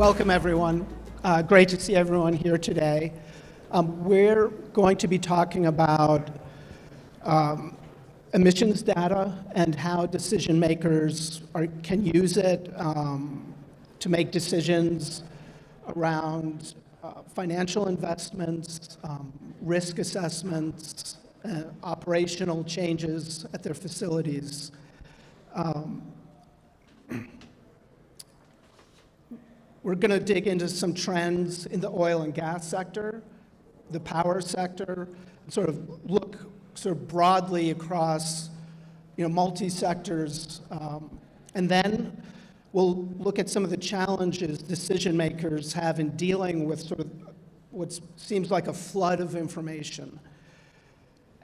Welcome, everyone. Great to see everyone here today. We're going to be talking about emissions data and how decision makers can use it to make decisions around financial investments, risk assessments, operational changes at their facilities. We're going to dig into some trends in the oil and gas sector, the power sector, and sort of look broadly across, multi-sectors, and then we'll look at some of the challenges decision makers have in dealing with sort of what seems like a flood of information.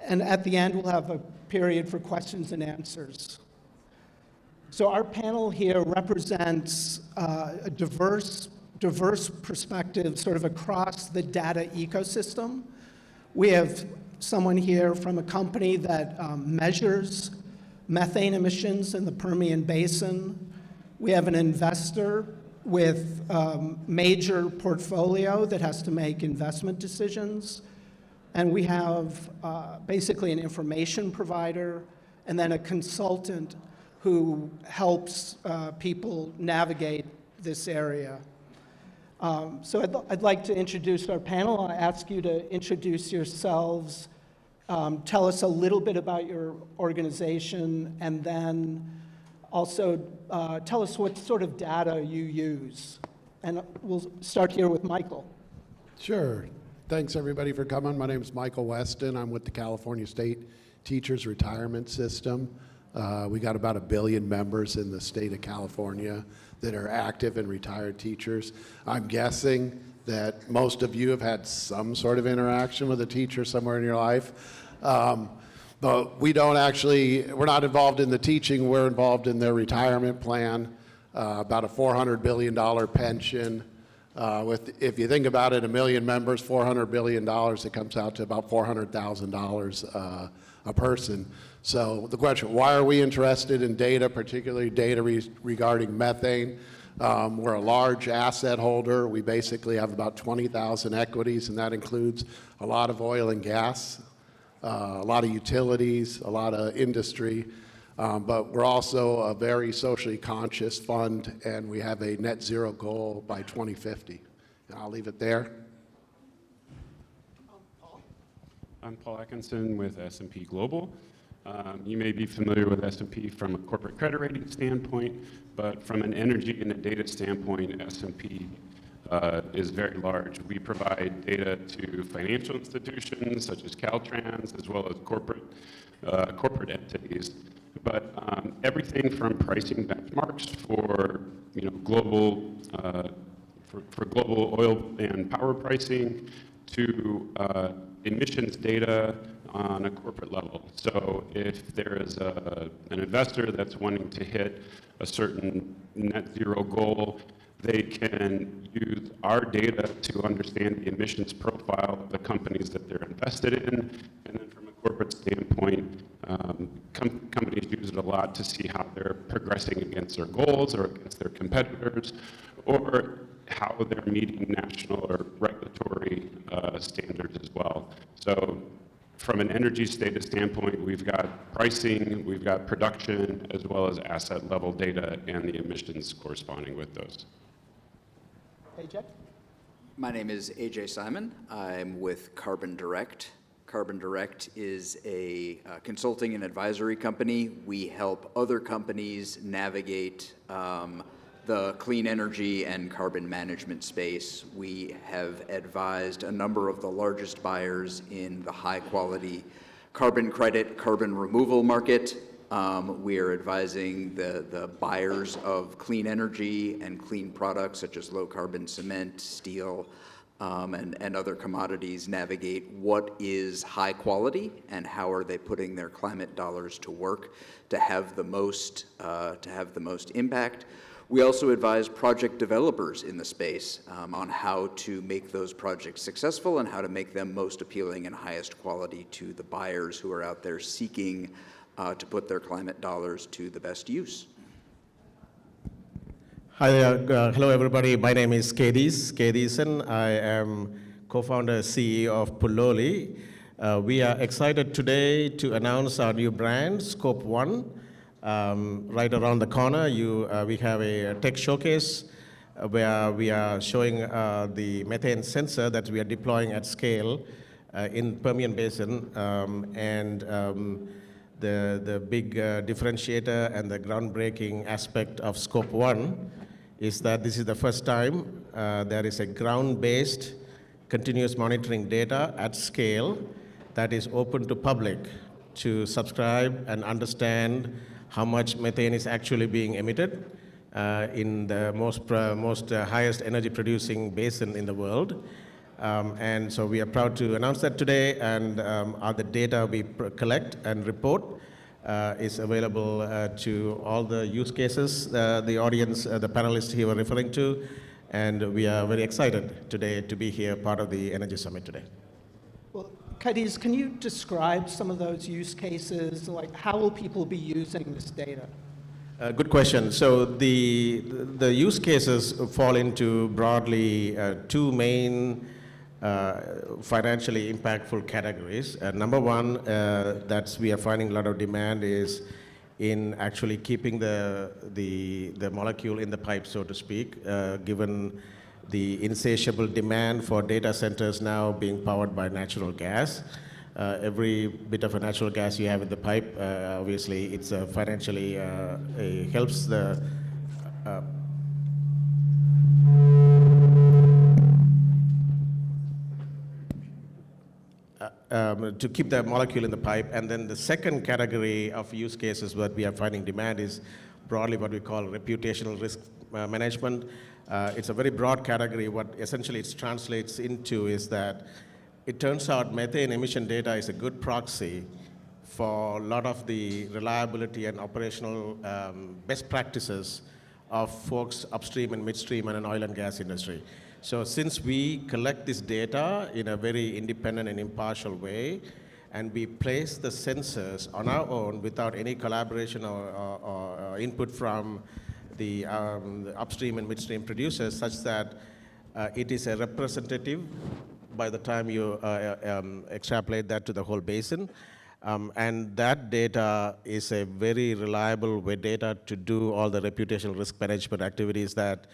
And at the end, we'll have a period for questions and answers. So our panel here represents a diverse perspective sort of across the data ecosystem. We have someone here from a company that measures methane emissions in the Permian Basin. We have an investor with a major portfolio that has to make investment decisions. And we have basically an information provider and then a consultant who helps people navigate this area. So I'd like to introduce our panel. I'll ask you to introduce yourselves, tell us a little bit about your organization, and then also tell us what sort of data you use. And we'll start here with Michael. Sure. Thanks, everybody, for coming. My name is Michael Weston. I'm with the California State Teachers Retirement System. We got about 1 billion members in the state of California that are active and retired teachers. I'm guessing that most of you have had some sort of interaction with a teacher somewhere in your life. But we're not involved in the teaching, we're involved in their retirement plan, about a $400 billion pension. If you think about it, 1 million members, $400 billion, it comes out to about $400,000 a person. So the question, why are we interested in data, particularly data regarding methane? We're a large asset holder. We basically have about 20,000 equities, and that includes a lot of oil and gas, a lot of utilities, a lot of industry. But we're also a very socially conscious fund, and we have a net zero goal by 2050. And I'll leave it there. I'm Paul Atkinson with S&P Global. You may be familiar with S&P from a corporate credit rating standpoint, but from an energy and a data standpoint, S&P is very large. We provide data to financial institutions such as Caltrans, as well as corporate entities. But everything from pricing benchmarks for global oil and power pricing to emissions data on a corporate level. So if there is an investor that's wanting to hit a certain net zero goal, they can use our data to understand the emissions profile of the companies that they're invested in. And then from a corporate standpoint, companies use it a lot to see how they're progressing against their goals or against their competitors, or how they're meeting national or regulatory standards as well. So from an energy data standpoint, we've got pricing, we've got production, as well as asset level data and the emissions corresponding with those. AJ? My name is AJ Simon. I'm with Carbon Direct. Carbon Direct is a consulting and advisory company. We help other companies navigate the clean energy and carbon management space. We have advised a number of the largest buyers in the high quality carbon credit, carbon removal market. We are advising the buyers of clean energy and clean products such as low carbon cement, steel, and other commodities navigate what is high quality and how are they putting their climate dollars to work to have the most impact. We also advise project developers in the space on how to make those projects successful and how to make them most appealing and highest quality to the buyers who are out there seeking to put their climate dollars to the best use. Hi, hello everybody. My name is Kethees Ketheesan. I am co-founder CEO of Pulloli. We are excited today to announce our new brand, Scope 1. Right around the corner, we have a tech showcase where we are showing the methane sensor that we are deploying at scale in Permian Basin, the big differentiator and the groundbreaking aspect of Scope 1 is that this is the first time there is a ground-based continuous monitoring data at scale that is open to public to subscribe and understand how much methane is actually being emitted in the most highest energy producing basin in the world. And so we are proud to announce that today, and all the data we collect and report is available to all the use cases the audience, the panelists here were referring to, and we are very excited today to be here, part of the Energy Summit today. Well, Kethees, can you describe some of those use cases? Like, how will people be using this data? Good question. So the use cases fall into broadly two main financially impactful categories. Number one, that we are finding a lot of demand is in actually keeping the molecule in the pipe, so to speak, given the insatiable demand for data centers now being powered by natural gas. Every bit of a natural gas you have in the pipe, obviously, it's financially helps the to keep the molecule in the pipe. And then the second category of use cases that we are finding demand is broadly what we call reputational risk management. It's a very broad category. What essentially it translates into is that it turns out methane emission data is a good proxy for a lot of the reliability and operational best practices of folks upstream and midstream and an oil and gas industry. So since we collect this data in a very independent and impartial way, and we place the sensors on our own without any collaboration or input from the upstream and midstream producers, such that it is a representative by the time you extrapolate that to the whole basin. And that data is a very reliable way data to do all the reputational risk management activities that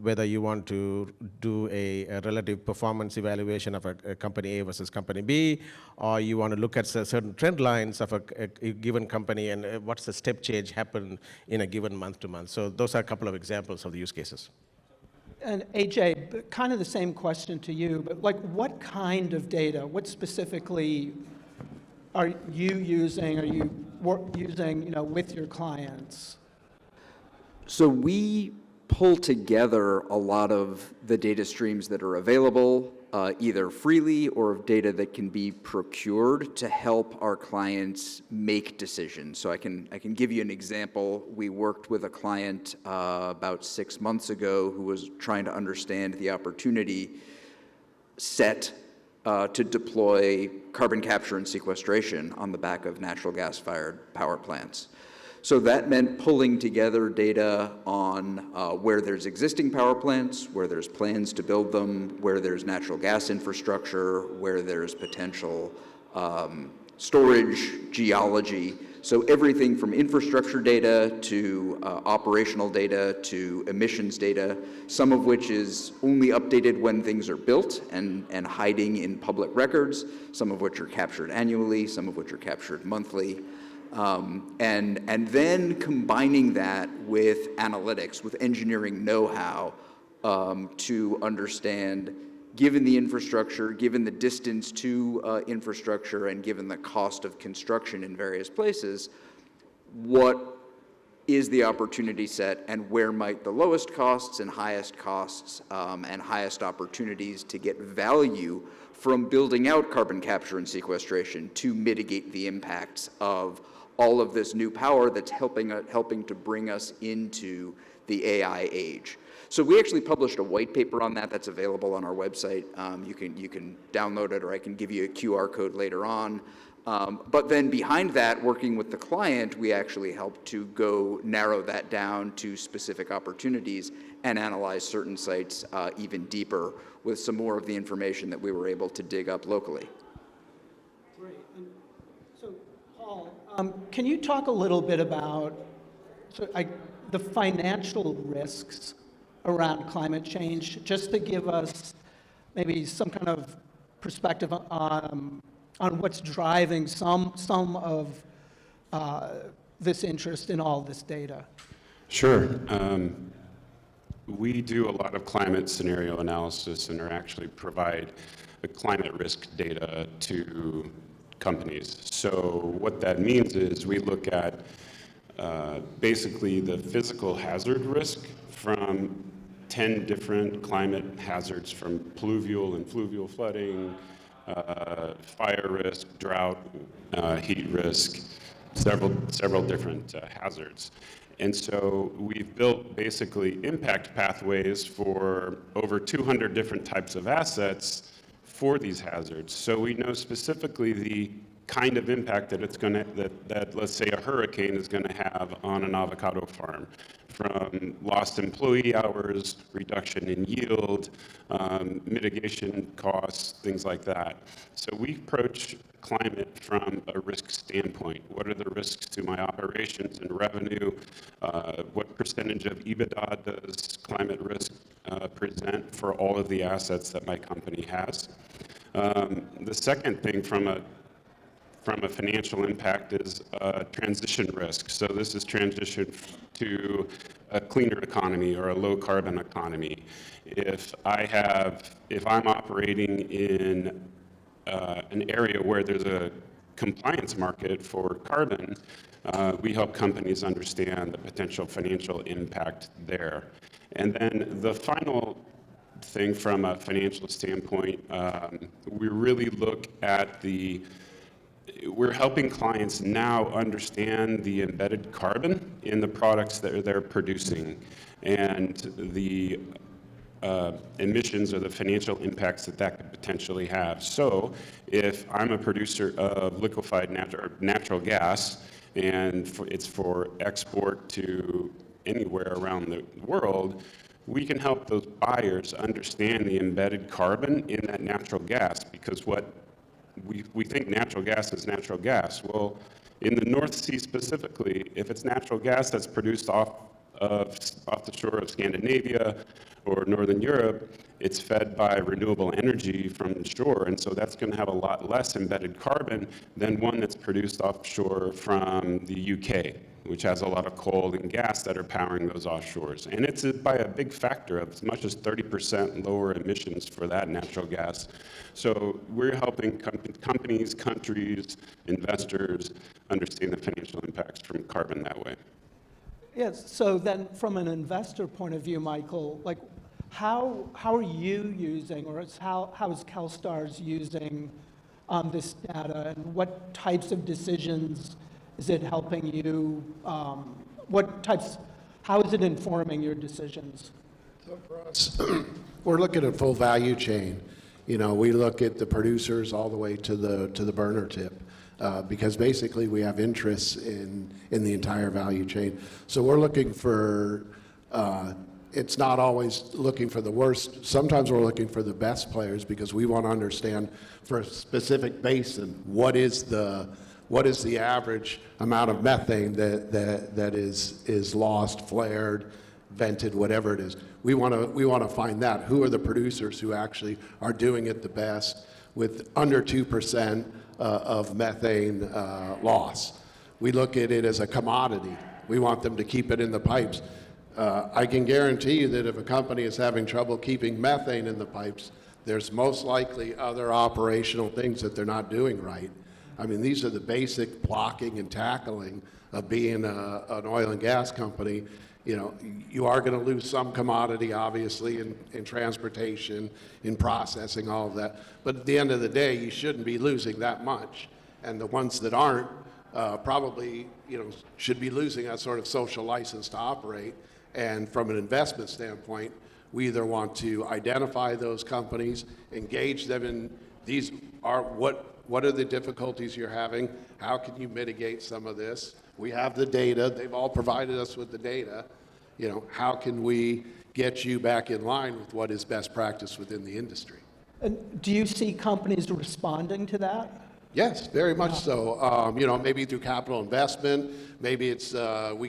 whether you want to do a relative performance evaluation of a company A versus company B, or you want to look at certain trend lines of a given company and what's the step change happen in a given month to month. So those are a couple of examples of the use cases. And AJ, kind of the same question to you, but like what kind of data, what specifically are you using, using with your clients? So we pull together a lot of the data streams that are available, either freely or data that can be procured to help our clients make decisions. So I can give you an example. We worked with a client about 6 months ago who was trying to understand the opportunity set to deploy carbon capture and sequestration on the back of natural gas-fired power plants. So that meant pulling together data on where there's existing power plants, where there's plans to build them, where there's natural gas infrastructure, where there's potential storage, geology. So everything from infrastructure data to operational data to emissions data, some of which is only updated when things are built and hiding in public records, some of which are captured annually, some of which are captured monthly. And then combining that with analytics, with engineering know-how to understand, given the infrastructure, given the distance to infrastructure, and given the cost of construction in various places, what is the opportunity set and where might the lowest costs and highest opportunities to get value from building out carbon capture and sequestration to mitigate the impacts of all of this new power that's helping to bring us into the AI age. So we actually published a white paper on that that's available on our website. You can download it, or I can give you a QR code later on. But then behind that, working with the client, we actually help to go narrow that down to specific opportunities and analyze certain sites even deeper with some more of the information that we were able to dig up locally. Great. And so, Paul, can you talk a little bit about the financial risks around climate change, just to give us maybe some kind of perspective on what's driving some of this interest in all this data? Sure. We do a lot of climate scenario analysis and actually provide the climate risk data to companies. So what that means is we look at basically the physical hazard risk from 10 different climate hazards, from pluvial and fluvial flooding, fire risk, drought, heat risk, several different hazards. And so we've built basically impact pathways for over 200 different types of assets for these hazards. So we know specifically the kind of impact that it's going to, that let's say a hurricane is going to have on an avocado farm, from lost employee hours, reduction in yield, mitigation costs, things like that. So we approach climate from a risk standpoint. What are the risks to my operations and revenue? What percentage of EBITDA does climate risk present for all of the assets that my company has? The second thing from a financial impact is transition risk. So this is transition to a cleaner economy or a low carbon economy. If I'm operating in an area where there's a compliance market for carbon, we help companies understand the potential financial impact there. And then the final thing from a financial standpoint, we really look at we're helping clients now understand the embedded carbon in the products that they're producing and the emissions or the financial impacts that could potentially have. So if I'm a producer of liquefied natural gas and it's for export to anywhere around the world, we can help those buyers understand the embedded carbon in that natural gas, because we think natural gas is natural gas. Well, in the North Sea specifically, if it's natural gas that's produced off the shore of Scandinavia or Northern Europe, it's fed by renewable energy from the shore, and so that's going to have a lot less embedded carbon than one that's produced offshore from the UK, which has a lot of coal and gas that are powering those offshores. And it's by a big factor of as much as 30% lower emissions for that natural gas. So we're helping companies, countries, investors understand the financial impacts from carbon that way. Yes, so then from an investor point of view, Michael, like how are you using, or how is CalSTRS using this data, and what types of decisions is it helping you, how is it informing your decisions? So for us, we're looking at full value chain. You know, we look at the producers all the way to the burner tip, because basically we have interests in the entire value chain. So we're looking for, it's not always looking for the worst. Sometimes we're looking for the best players, because we want to understand for a specific basin, what is the average amount of methane that is lost, flared, vented, whatever it is. We want to find that. Who are the producers who actually are doing it the best with under 2% of methane loss? We look at it as a commodity. We want them to keep it in the pipes. I can guarantee you that if a company is having trouble keeping methane in the pipes, there's most likely other operational things that they're not doing right. I mean, these are the basic blocking and tackling of being an oil and gas company. You know, you are going to lose some commodity, obviously, in transportation, in processing, all of that. But at the end of the day, you shouldn't be losing that much. And the ones that aren't probably, you know, should be losing that sort of social license to operate. And from an investment standpoint, we either want to identify those companies, engage them in these are what are the difficulties you're having? How can you mitigate some of this? We have the data. They've all provided us with the data. You know, how can we get you back in line with what is best practice within the industry? And do you see companies responding to that? Yes, very much so. You know, maybe through capital investment. Maybe it's we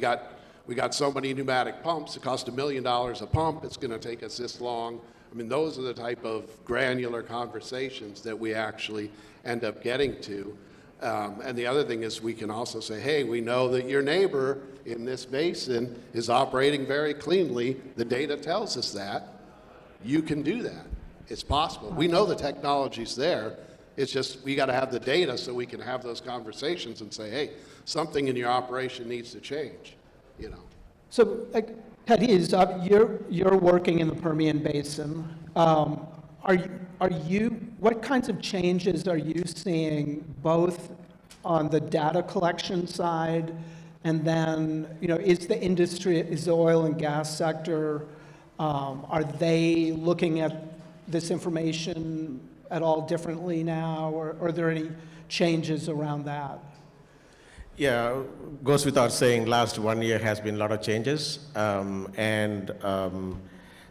got so many pneumatic pumps. It costs $1 million a pump. It's going to take us this long. I mean, those are the type of granular conversations that we actually end up getting to. And the other thing is we can also say, hey, we know that your neighbor in this basin is operating very cleanly. The data tells us that. You can do that. It's possible. We know the technology's there. It's just we got to have the data so we can have those conversations and say, hey, something in your operation needs to change, you know. So, Kethees, you're working in the Permian Basin. What kinds of changes are you seeing both on the data collection side, and then, you know, is the oil and gas sector, are they looking at this information at all differently now, or are there any changes around that? Yeah, goes without saying, last 1 year has been a lot of changes.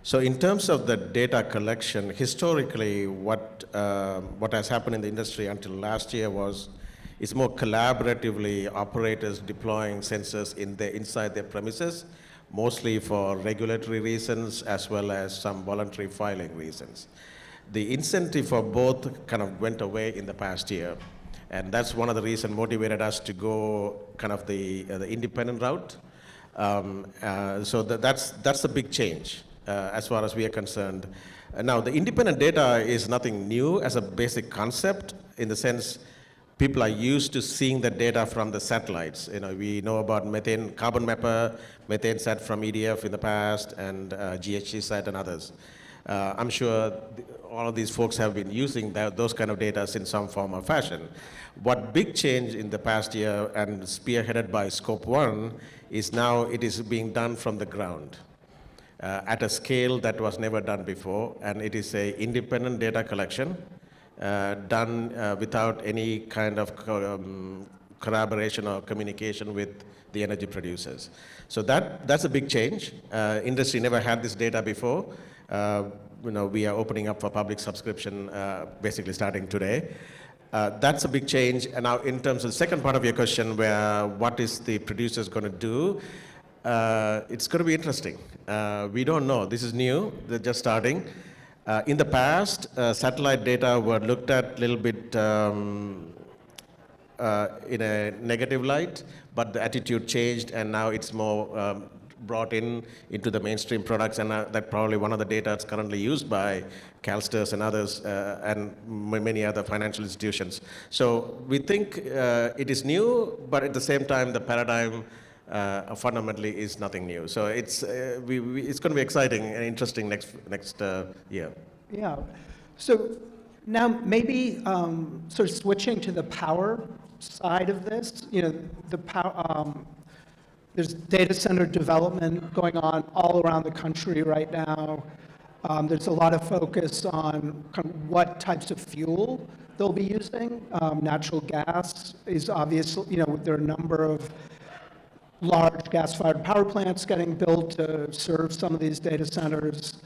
So in terms of the data collection, historically, what has happened in the industry until last year is more collaboratively operators deploying sensors inside their premises, mostly for regulatory reasons as well as some voluntary filing reasons. The incentive for both kind of went away in the past year. And that's one of the reasons motivated us to go kind of the independent route. So that's a big change as far as we are concerned. Now, the independent data is nothing new as a basic concept, in the sense people are used to seeing the data from the satellites. You know, we know about methane, carbon mapper, methane sat from EDF in the past, and GHG sat and others. I'm sure all of these folks have been using those kind of data in some form or fashion. What big change in the past year, and spearheaded by Scope 1, is now it is being done from the ground at a scale that was never done before, and it is a independent data collection done without any kind of collaboration or communication with the energy producers. So that's a big change. Industry never had this data before. You know, we are opening up for public subscription basically starting today. That's a big change. And now in terms of the second part of your question, where what is the producers going to do, it's going to be interesting. We don't know. This is new. They're just starting. In the past, satellite data were looked at a little bit in a negative light, but the attitude changed, and now it's more brought into the mainstream products, and that's probably one of the data that's currently used by CalSTRS and others, and many other financial institutions. So we think it is new, but at the same time, the paradigm fundamentally is nothing new. So it's going to be exciting and interesting next year. Yeah. So now maybe sort of switching to the power side of this. You know, the power. There's data center development going on all around the country right now. There's a lot of focus on kind of what types of fuel they'll be using. Natural gas is obviously, you know, there are a number of large gas-fired power plants getting built to serve some of these data centers.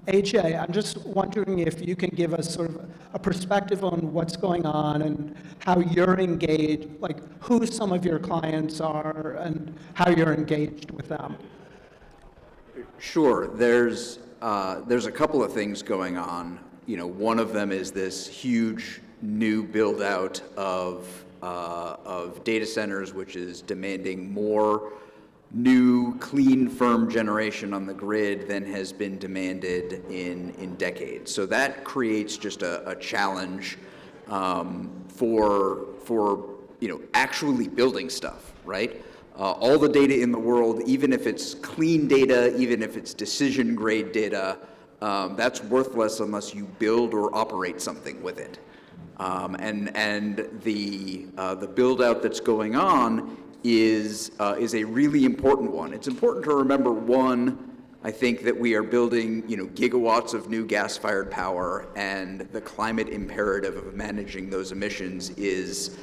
AJ, I'm just wondering if you can give us sort of a perspective on what's going on and how you're engaged, like who some of your clients are and how you're engaged with them. Sure. There's a couple of things going on. You know, one of them is this huge new build out of data centers, which is demanding more new, clean, firm generation on the grid than has been demanded in decades. So that creates just a challenge for you know, actually building stuff, right? All the data in the world, even if it's clean data, even if it's decision grade data, that's worthless unless you build or operate something with it. And the build out that's going on is a really important one. It's important to remember, one, I think that we are building, gigawatts of new gas-fired power, and the climate imperative of managing those emissions is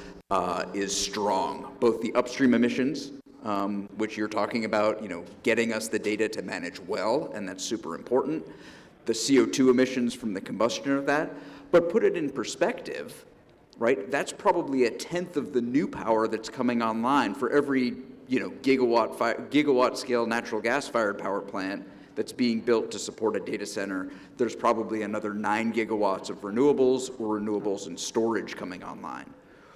strong. Both the upstream emissions, which you're talking about, getting us the data to manage well, and that's super important. The CO2 emissions from the combustion of that, but put it in perspective, right? That's probably a tenth of the new power that's coming online for every gigawatt scale natural gas fired power plant that's being built to support a data center. There's probably another 9 gigawatts of renewables or renewables and storage coming online,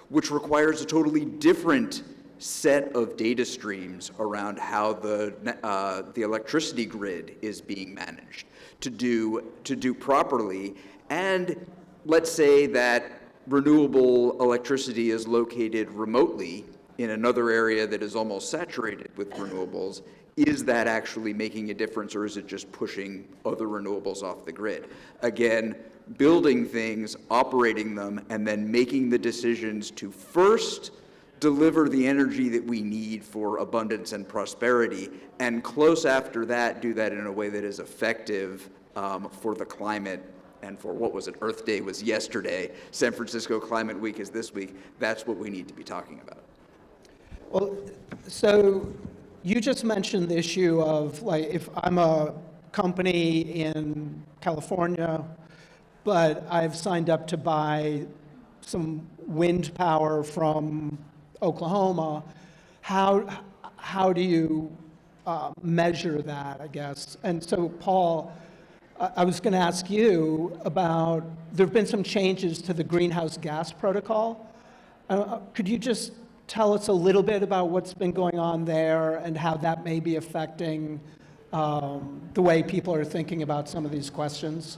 which requires a totally different set of data streams around how the electricity grid is being managed to do properly. And let's say that renewable electricity is located remotely in another area that is almost saturated with renewables. Is that actually making a difference, or is it just pushing other renewables off the grid? Again, building things, operating them, and then making the decisions to first deliver the energy that we need for abundance and prosperity, and close after that, do that in a way that is effective for the climate and for what was it, Earth Day was yesterday, San Francisco Climate Week is this week. That's what we need to be talking about. Well, so you just mentioned the issue of, like, if I'm a company in California, but I've signed up to buy some wind power from Oklahoma, how do you measure that, I guess? And so, Paul, I was going to ask you about, there have been some changes to the greenhouse gas protocol. Could you just tell us a little bit about what's been going on there and how that may be affecting the way people are thinking about some of these questions?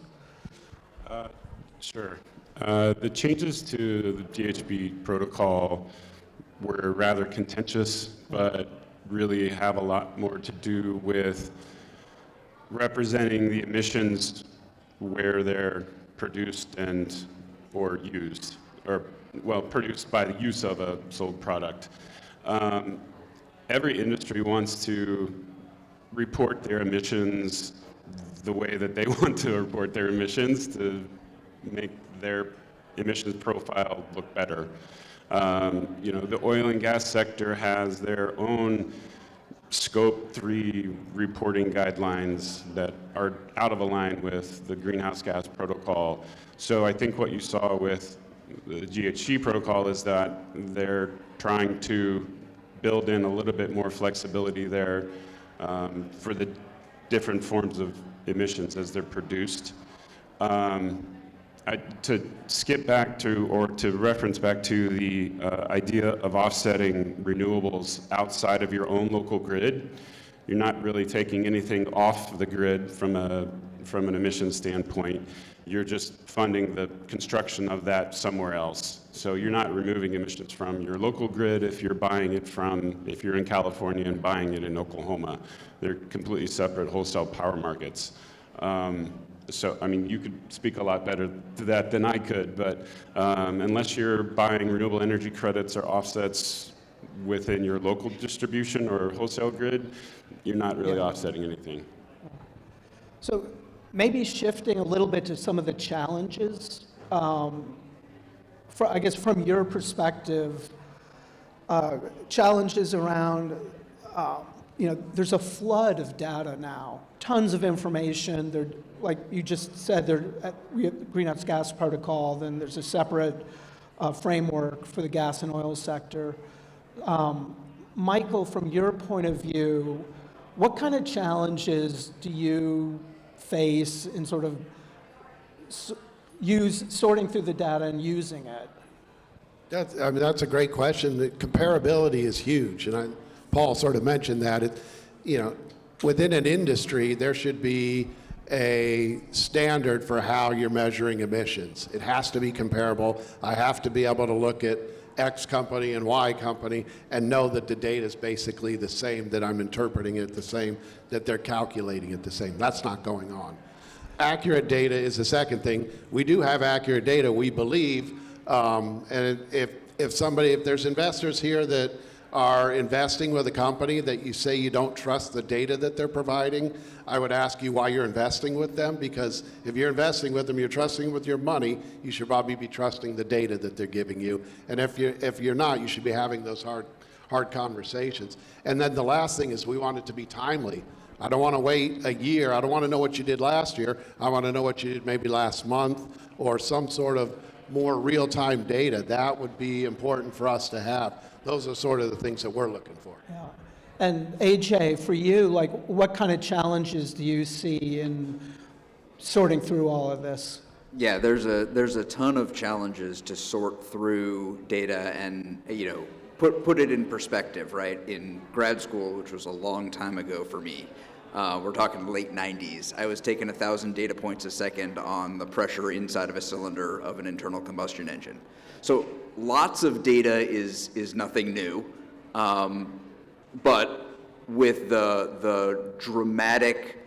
Sure. The changes to the GHG protocol were rather contentious, but really have a lot more to do with representing the emissions where they're produced or used, or, well, produced by the use of a sold product. Every industry wants to report their emissions the way that they want to report their emissions to make their emissions profile look better. The oil and gas sector has their own Scope 3 reporting guidelines that are out of line with the greenhouse gas protocol. So I think what you saw with the GHG protocol is that they're trying to build in a little bit more flexibility there for the different forms of emissions as they're produced. To skip back to, or to reference back to the idea of offsetting renewables outside of your own local grid, you're not really taking anything off the grid from an emissions standpoint. You're just funding the construction of that somewhere else. So you're not removing emissions from your local grid if you're if you're in California and buying it in Oklahoma. They're completely separate wholesale power markets. So, I mean, you could speak a lot better to that than I could, but unless you're buying renewable energy credits or offsets within your local distribution or wholesale grid, you're not really offsetting anything. So maybe shifting a little bit to some of the challenges, I guess from your perspective, challenges around, there's a flood of data now, tons of information. There, like you just said, greenhouse gas protocol, then there's a separate framework for the gas and oil sector. Michael, from your point of view, what kind of challenges do you face in sort of sorting through the data and using it? That's a great question. The comparability is huge, and Paul sort of mentioned that. Within an industry, there should be a standard for how you're measuring emissions. It has to be comparable. I have to be able to look at X company and Y company and know that the data is basically the same, that I'm interpreting it the same, that they're calculating it the same. That's not going on. Accurate data is the second thing. We do have accurate data, we believe, and if there's investors here that are investing with a company that you say you don't trust the data that they're providing, I would ask you why you're investing with them, because if you're investing with them, you're trusting with your money, you should probably be trusting the data that they're giving you. And if you're not, you should be having those hard conversations. And then the last thing is we want it to be timely. I don't want to wait a year. I don't want to know what you did last year. I want to know what you did maybe last month, or some sort of more real-time data. That would be important for us to have. Those are sort of the things that we're looking for. Yeah. And AJ, for you, like, what kind of challenges do you see in sorting through all of this? Yeah, there's a ton of challenges to sort through data and, you know, put it in perspective, right? In grad school, which was a long time ago for me, we're talking late 90s, I was taking 1,000 data points a second on the pressure inside of a cylinder of an internal combustion engine. So lots of data is nothing new, but with the dramatic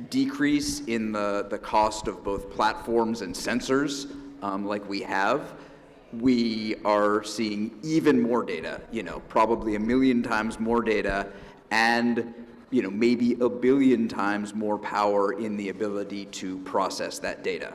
decrease in the cost of both platforms and sensors, like we are seeing even more data, you know, probably 1 million times more data, and, you know, maybe 1 billion times more power in the ability to process that data.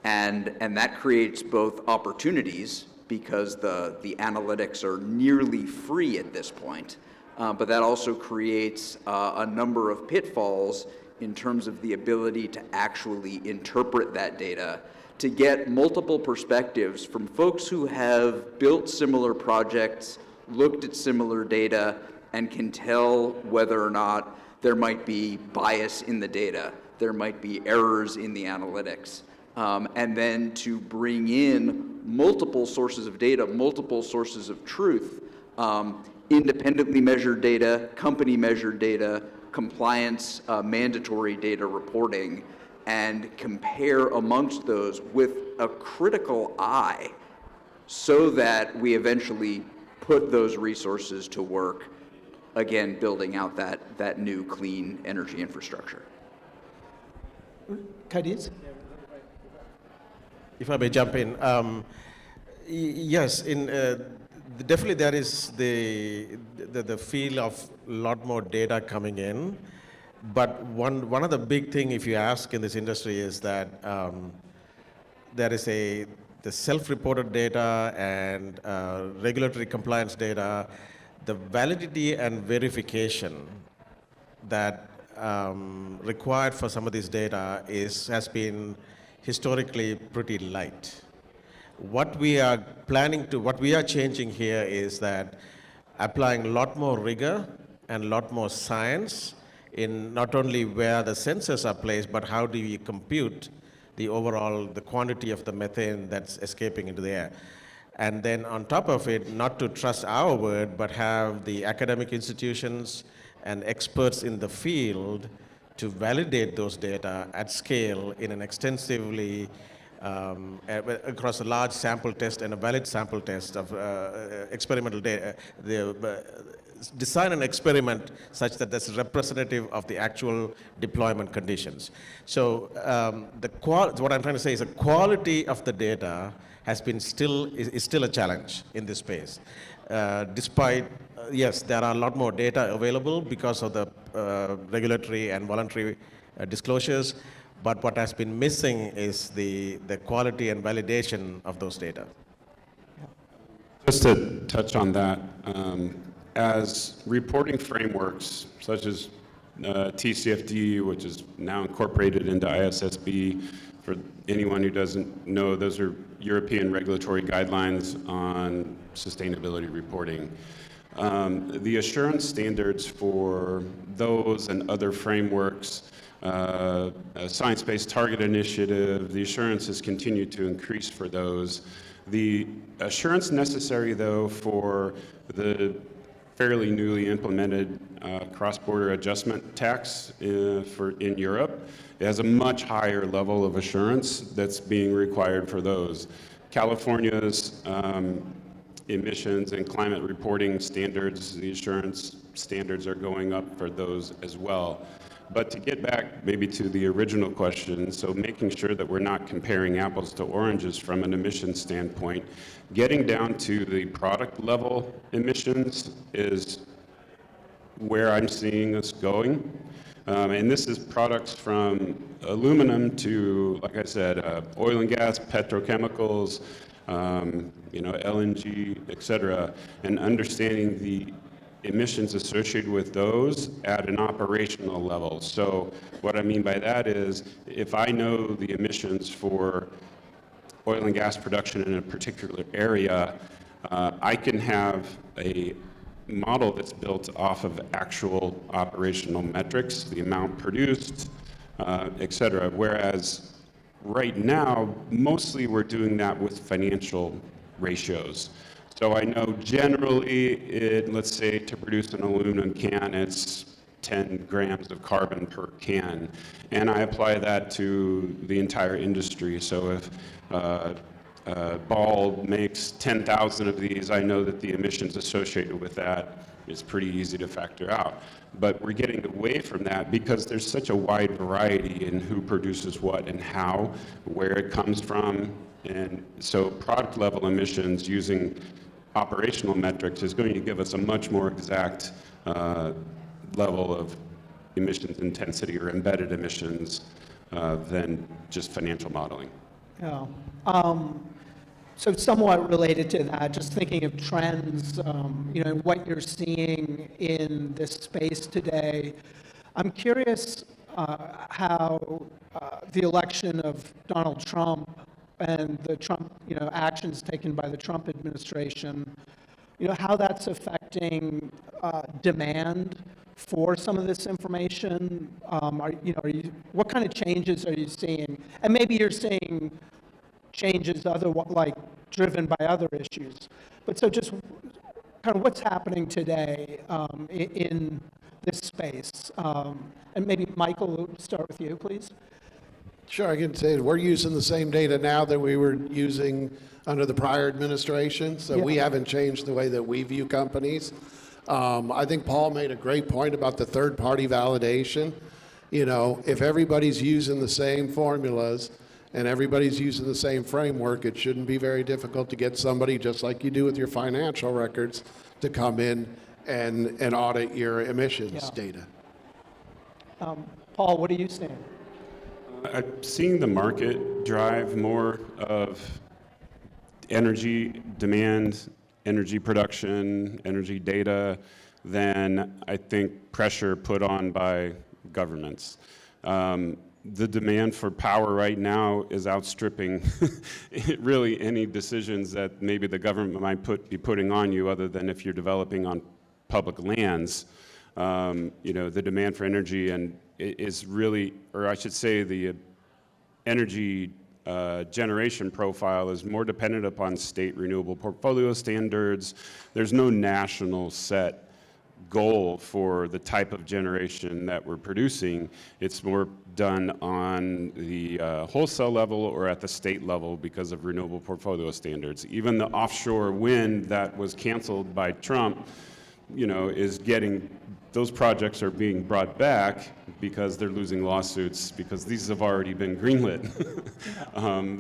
And that creates both opportunities, because the analytics are nearly free at this point, but that also creates a number of pitfalls in terms of the ability to actually interpret that data, to get multiple perspectives from folks who have built similar projects, looked at similar data, and can tell whether or not there might be bias in the data, there might be errors in the analytics. And then to bring in multiple sources of data, multiple sources of truth, independently measured data, company measured data, compliance, mandatory data reporting, and compare amongst those with a critical eye, so that we eventually put those resources to work, again, building out that new clean energy infrastructure. Kethees? If I may jump in, yes, definitely there is the feel of a lot more data coming in, but one of the big thing, if you ask in this industry, is that there is the self-reported data and regulatory compliance data, the validity and verification that required for some of this data has been historically pretty light. What we are changing here is that applying a lot more rigor and a lot more science in not only where the sensors are placed, but how do you compute the quantity of the methane that's escaping into the air. And then on top of it, not to trust our word, but have the academic institutions and experts in the field to validate those data at scale in an extensively across a large sample test and a valid sample test of experimental data. Design an experiment such that that's representative of the actual deployment conditions. So what I'm trying to say is the quality of the data has been is still a challenge in this space. Despite, yes, there are a lot more data available because of the regulatory and voluntary disclosures, but what has been missing is the quality and validation of those data. Just to touch on that, as reporting frameworks such as TCFD, which is now incorporated into ISSB, for anyone who doesn't know, those are European regulatory guidelines on sustainability reporting. The assurance standards for those and other frameworks, Science-Based Target Initiative, the assurance has continued to increase for those. The assurance necessary, though, for the fairly newly implemented cross-border adjustment tax in Europe, it has a much higher level of assurance that's being required for those. California's emissions and climate reporting standards, the assurance standards are going up for those as well. But to get back maybe to the original question, so making sure that we're not comparing apples to oranges from an emissions standpoint, getting down to the product level emissions is where I'm seeing us going. And this is products from aluminum to, like I said, oil and gas, petrochemicals, LNG, et cetera, and understanding the emissions associated with those at an operational level. So what I mean by that is, if I know the emissions for oil and gas production in a particular area, I can have a model that's built off of actual operational metrics, the amount produced, et cetera. Whereas right now, mostly we're doing that with financial ratios. So I know generally, let's say to produce an aluminum can, it's 10 grams of carbon per can. And I apply that to the entire industry. So if Ball makes 10,000 of these, I know that the emissions associated with that is pretty easy to factor out. But we're getting away from that because there's such a wide variety in who produces what and how, where it comes from. And so product level emissions using operational metrics is going to give us a much more exact level of emissions intensity or embedded emissions than just financial modeling. Yeah. So somewhat related to that, just thinking of trends, what you're seeing in this space today, I'm curious how the election of Donald Trump and the Trump, actions taken by the Trump administration, how that's affecting demand for some of this information. What kind of changes are you seeing? And maybe you're seeing changes driven by other issues. But so just kind of what's happening today in this space. And maybe Michael, we'll start with you, please. Sure, I can say we're using the same data now that we were using under the prior administration, so we haven't changed the way that we view companies. I think Paul made a great point about the third-party validation. If everybody's using the same formulas and everybody's using the same framework, it shouldn't be very difficult to get somebody, just like you do with your financial records, to come in and audit your emissions data. Paul, what are you seeing? I'm seeing the market drive more of energy demand, energy production, energy data than I think pressure put on by governments. The demand for power right now is outstripping really any decisions that maybe the government might be putting on you, other than if you're developing on public lands. The demand for energy and is really, or I should say the energy generation profile is more dependent upon state renewable portfolio standards. There's no national set goal for the type of generation that we're producing. It's more done on the wholesale level or at the state level because of renewable portfolio standards. Even the offshore wind that was canceled by Trump, is getting, those projects are being brought back because they're losing lawsuits because these have already been greenlit.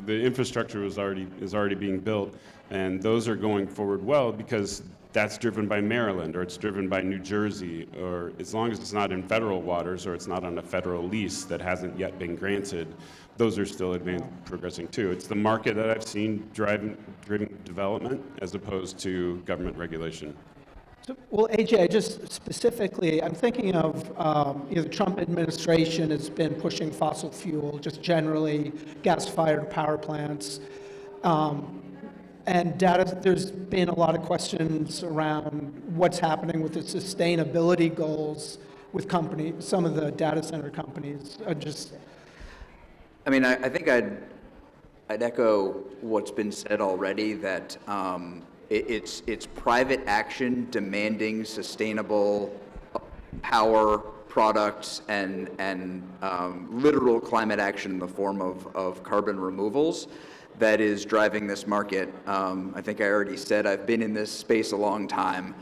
The infrastructure is already being built, and those are going forward well because that's driven by Maryland, or it's driven by New Jersey, or as long as it's not in federal waters or it's not on a federal lease that hasn't yet been granted, those are still progressing too. It's the market that I've seen driving development as opposed to government regulation. Well, AJ, just specifically, I'm thinking of, the Trump administration has been pushing fossil fuel, just generally gas-fired power plants. And there's been a lot of questions around what's happening with the sustainability goals with some of the data center companies. I think I'd echo what's been said already, that it's private action demanding sustainable power products and literal climate action in the form of carbon removals that is driving this market. I think I already said I've been in this space a long time.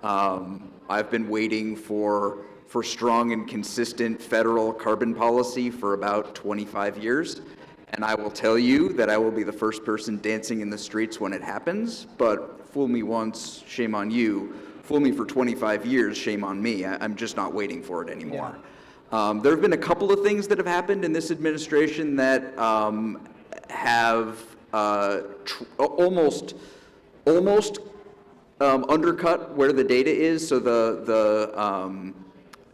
I've been waiting for for strong and consistent federal carbon policy for about 25 years. And I will tell you that I will be the first person dancing in the streets when it happens, but fool me once, shame on you. Fool me for 25 years, shame on me. I'm just not waiting for it anymore. There have been a couple of things that have happened in this administration that have almost undercut where the data is. So the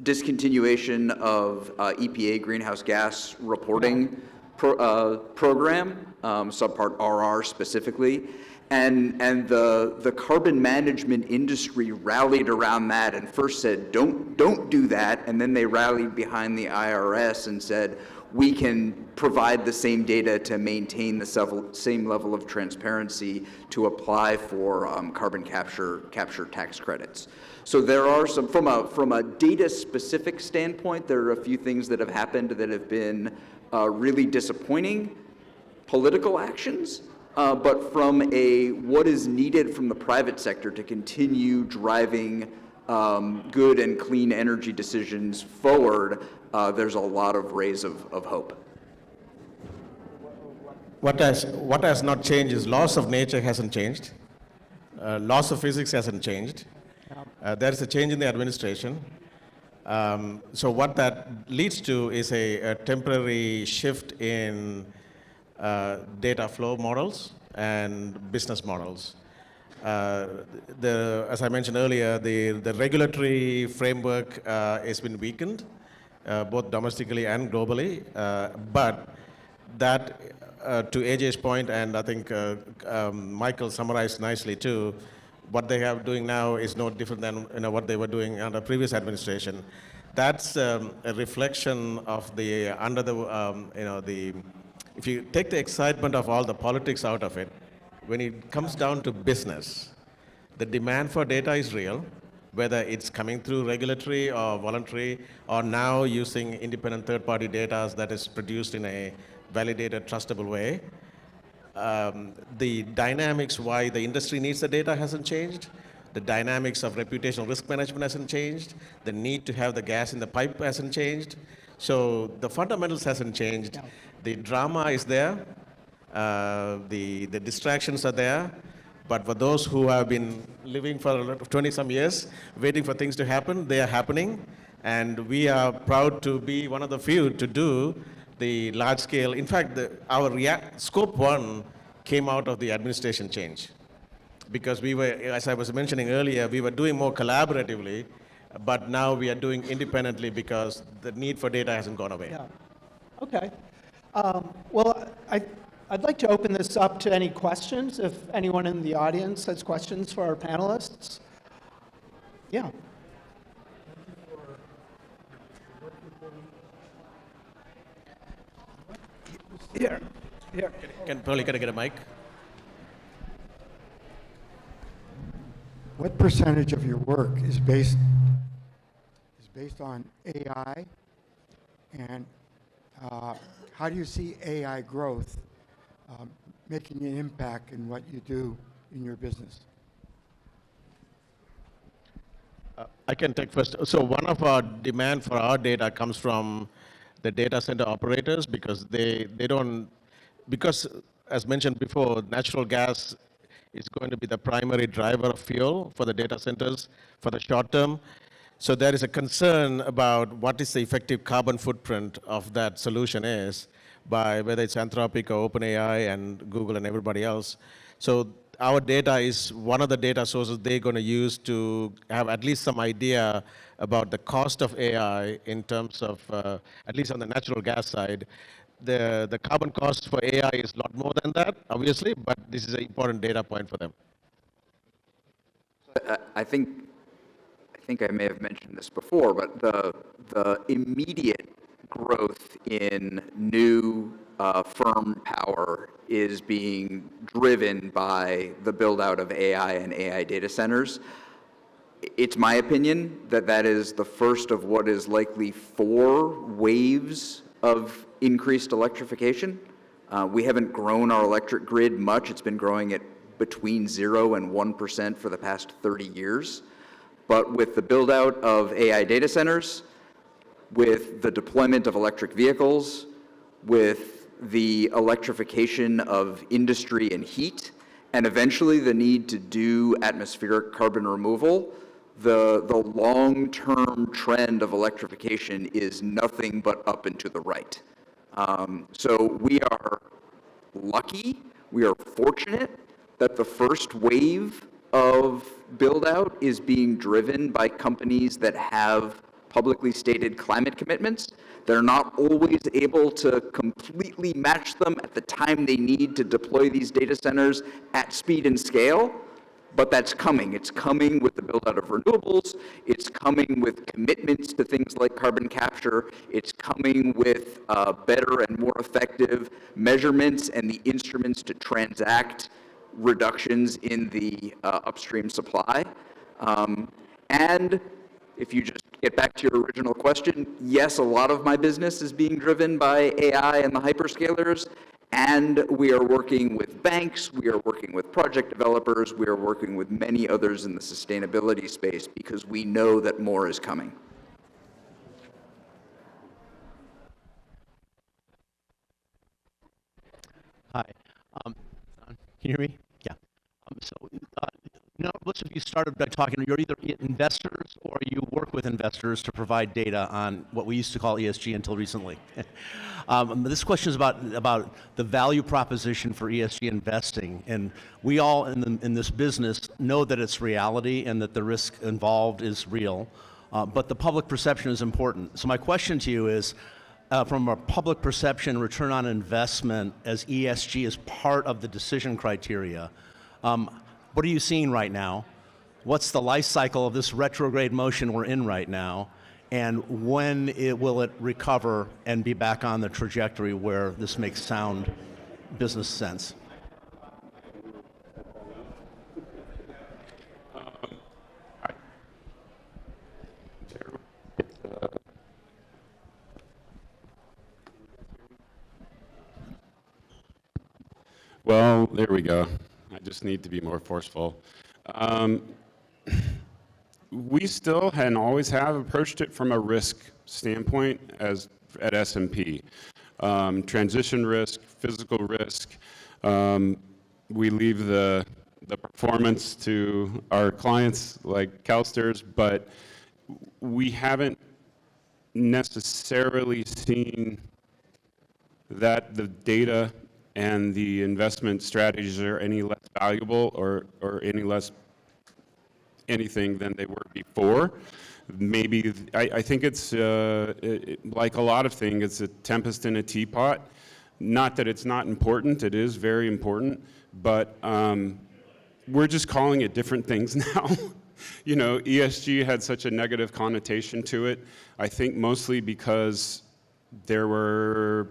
discontinuation of EPA greenhouse gas reporting program, subpart RR specifically, and the carbon management industry rallied around that and first said don't do that, and then they rallied behind the IRS and said we can provide the same data to maintain the same level of transparency to apply for carbon capture tax credits. So there are some, from a data-specific standpoint, there are a few things that have happened that have been really disappointing political actions, but from what is needed from the private sector to continue driving good and clean energy decisions forward, there's a lot of rays of hope. What has not changed is laws of nature hasn't changed. Laws of physics hasn't changed. There is a change in the administration. So what that leads to is a temporary shift in data flow models and business models. As I mentioned earlier, the regulatory framework has been weakened, both domestically and globally. But that, to AJ's point, and I think Michael summarized nicely too, what they have doing now is no different than what they were doing under previous administration. That's a reflection of the if you take the excitement of all the politics out of it, when it comes down to business, the demand for data is real, whether it's coming through regulatory or voluntary, or now using independent third-party data that is produced in a validated, trustable way. The dynamics why the industry needs the data hasn't changed. The dynamics of reputational risk management hasn't changed. The need to have the gas in the pipe hasn't changed. So the fundamentals hasn't changed. Yeah. The drama is there. The distractions are there. But for those who have been living for 20-some years, waiting for things to happen, they are happening. And we are proud to be one of the few to do the large scale. In fact, our scope 1 came out of the administration change. Because we were, as I was mentioning earlier, we were doing more collaboratively, but now we are doing independently because the need for data hasn't gone away. Yeah. Okay. Well, I'd like to open this up to any questions, if anyone in the audience has questions for our panelists. Yeah. Here. Can I get a mic? What percentage of your work is based on AI, and how do you see AI growth making an impact in what you do in your business? I can take first. So one of our demand for our data comes from the data center operators because because as mentioned before, natural gas is going to be the primary driver of fuel for the data centers for the short term. So there is a concern about what is the effective carbon footprint of that solution is by whether it's Anthropic or OpenAI and Google and everybody else. So our data is one of the data sources they're going to use to have at least some idea about the cost of AI in terms of, at least on the natural gas side. The carbon cost for AI is a lot more than that, obviously, but this is an important data point for them. I think I may have mentioned this before, but the immediate growth in new firm power is being driven by the build out of AI and AI data centers. It's my opinion that is the first of what is likely 4 waves of increased electrification. We haven't grown our electric grid much. It's been growing at between 0 and 1% for the past 30 years. But with the build out of AI data centers, with the deployment of electric vehicles, with the electrification of industry and heat, and eventually the need to do atmospheric carbon removal, the long-term trend of electrification is nothing but up and to the right. So we are lucky, we are fortunate that the first wave of build-out is being driven by companies that have publicly stated climate commitments. They're not always able to completely match them at the time they need to deploy these data centers at speed and scale, but that's coming. It's coming with the build-out of renewables. It's coming with commitments to things like carbon capture. It's coming with better and more effective measurements and the instruments to transact reductions in the upstream supply. And if you just get back to your original question, yes, a lot of my business is being driven by AI and the hyperscalers, and we are working with banks, we are working with project developers, we are working with many others in the sustainability space because we know that more is coming. Hi. Can you hear me? Yeah. Most of you started by talking, you're either investors or you work with investors to provide data on what we used to call ESG until recently. This question is about the value proposition for ESG investing. And we all in this business know that it's reality and that the risk involved is real, but the public perception is important. So my question to you is, from a public perception, return on investment as ESG is part of the decision criteria, what are you seeing right now? What's the life cycle of this retrograde motion we're in right now? And when will it recover and be back on the trajectory where this makes sound business sense? Well, there we go. I just need to be more forceful. We still and always have approached it from a risk standpoint as at S&P. Transition risk, physical risk. We leave the performance to our clients like CalSTRS, but we haven't necessarily seen that the data and the investment strategies are any less valuable or any less anything than they were before. Maybe, I think it's like a lot of things, it's a tempest in a teapot. Not that it's not important, it is very important, but we're just calling it different things now. You know, ESG had such a negative connotation to it, I think mostly because there were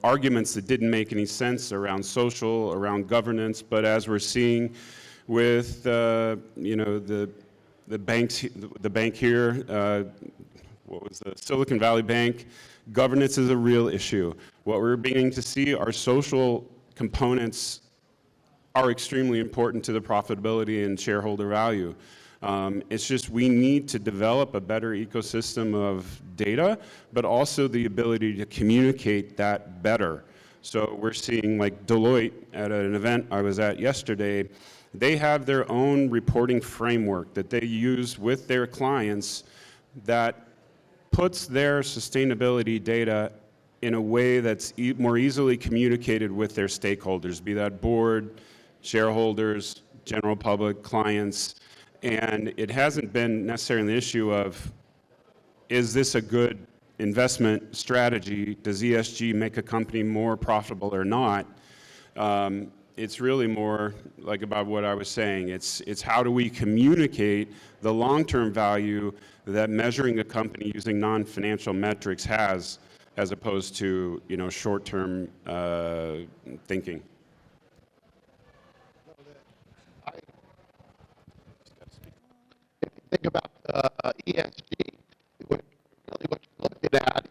arguments that didn't make any sense around social, around governance, but as we're seeing with, the bank here, what was the Silicon Valley Bank, governance is a real issue. What we're beginning to see are social components are extremely important to the profitability and shareholder value. It's just we need to develop a better ecosystem of data, but also the ability to communicate that better. So we're seeing like Deloitte at an event I was at yesterday, they have their own reporting framework that they use with their clients that puts their sustainability data in a way that's more easily communicated with their stakeholders, be that board, shareholders, general public, clients. And it hasn't been necessarily an issue of, is this a good investment strategy? Does ESG make a company more profitable or not? It's really more like about what I was saying. It's how do we communicate the long-term value that measuring a company using non-financial metrics has, as opposed to short-term thinking. Think about ESG, really what you're looking at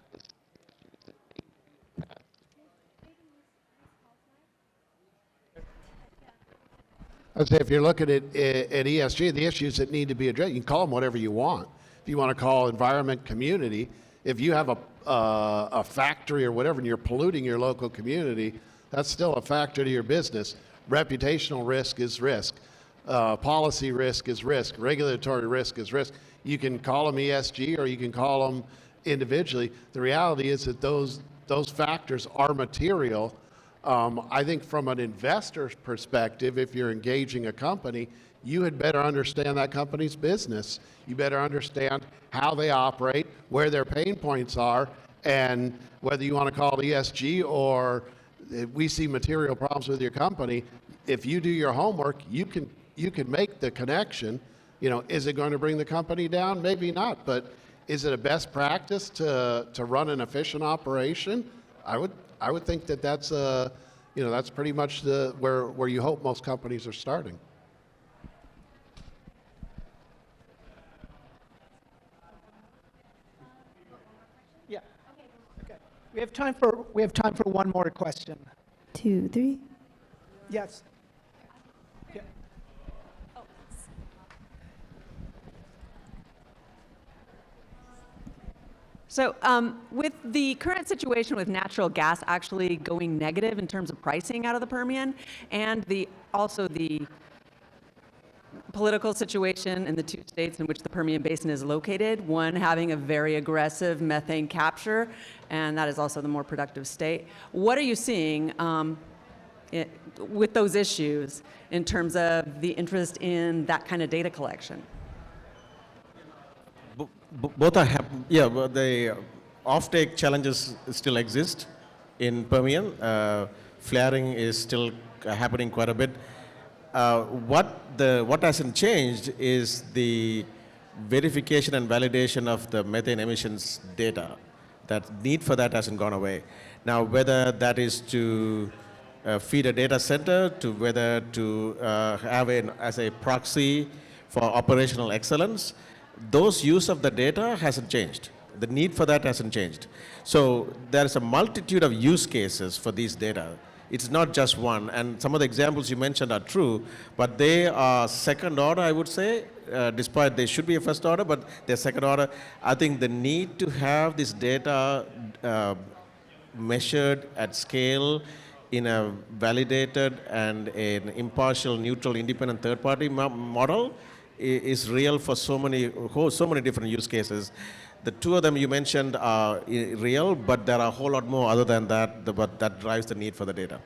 is I'd say if you're looking at ESG, the issues that need to be addressed, you can call them whatever you want. If you want to call environment community, if you have a factory or whatever and you're polluting your local community, that's still a factor to your business. Reputational risk is risk. Policy risk is risk. Regulatory risk is risk. You can call them ESG or you can call them individually. The reality is that those factors are material. I think from an investor's perspective, if you're engaging a company, you had better understand that company's business. You better understand how they operate, where their pain points are, and whether you want to call it ESG or we see material problems with your company. If you do your homework, you can make the connection. You know, is it going to bring the company down? Maybe not, but is it a best practice to run an efficient operation? I would think that that's that's pretty much where you hope most companies are starting. Yeah. Okay. We have time for one more question. 2, 3. Yes. Yeah. So with the current situation with natural gas actually going negative in terms of pricing out of the Permian, and also the political situation in the 2 states in which the Permian Basin is located, one having a very aggressive methane capture, and that is also the more productive state. What are you seeing with those issues in terms of the interest in that kind of data collection? Both are but the offtake challenges still exist in Permian. Flaring is still happening quite a bit. What hasn't changed is the verification and validation of the methane emissions data. That need for that hasn't gone away. Now, whether that is to feed a data center, to whether to have as a proxy for operational excellence, those use of the data hasn't changed. The need for that hasn't changed. So there's a multitude of use cases for these data. It's not just one, and some of the examples you mentioned are true, but they are second order, I would say, despite they should be a first order, but they're second order. I think the need to have this data measured at scale in a validated and an impartial, neutral, independent third-party model is real for so many different use cases. The 2 of them you mentioned are real, but there are a whole lot more other than that, but that drives the need for the data.